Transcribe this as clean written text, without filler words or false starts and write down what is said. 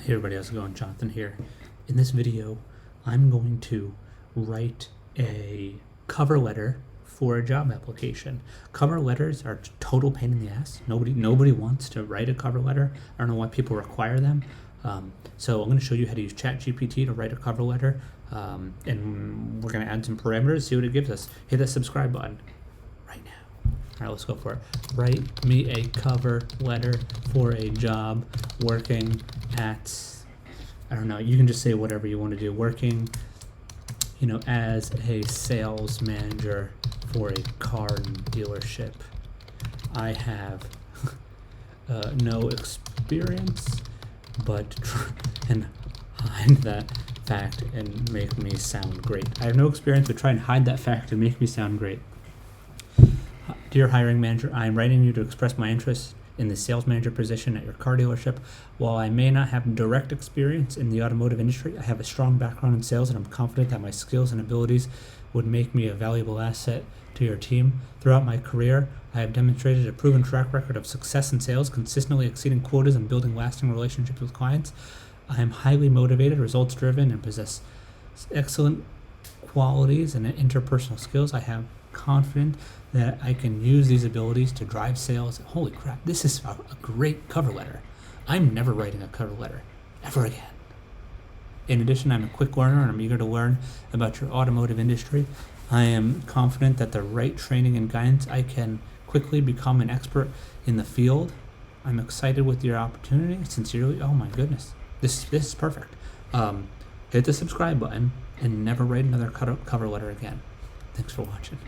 Hey everybody, how's it going? Jonathan here. In this video, I'm going to write a cover letter for a job application. Cover letters are total pain in the ass. Nobody wants to write a cover letter. I don't know why people require them. So I'm going to show you how to use ChatGPT to write a cover letter, and we're going to add some parameters, see what it gives us. Hit the subscribe button right now. All right, let's go for it. Write me a cover letter for a job working at, I don't know, you can just say whatever you want to do. Working, as a sales manager for a car dealership. I have no experience, but and hide that fact and make me sound great. I have no experience, but try and hide that fact and make me sound great. Dear hiring manager, I am writing you to express my interest in the sales manager position at your car dealership. While I may not have direct experience in the automotive industry, I have a strong background in sales and I'm confident that my skills and abilities would make me a valuable asset to your team. Throughout my career, I have demonstrated a proven track record of success in sales, consistently exceeding quotas and building lasting relationships with clients. I am highly motivated, results driven, and possess excellent qualities and interpersonal skills. I have confident that I can use these abilities to drive sales. Holy crap, this is a great cover letter. I'm never writing a cover letter ever again. In addition, I'm a quick learner and I'm eager to learn about your automotive industry. I am confident that the right training and guidance, I can quickly become an expert in the field. I'm excited with your opportunity. Sincerely, oh my goodness, this is perfect. Hit the subscribe button and never write another cover letter again. Thanks for watching.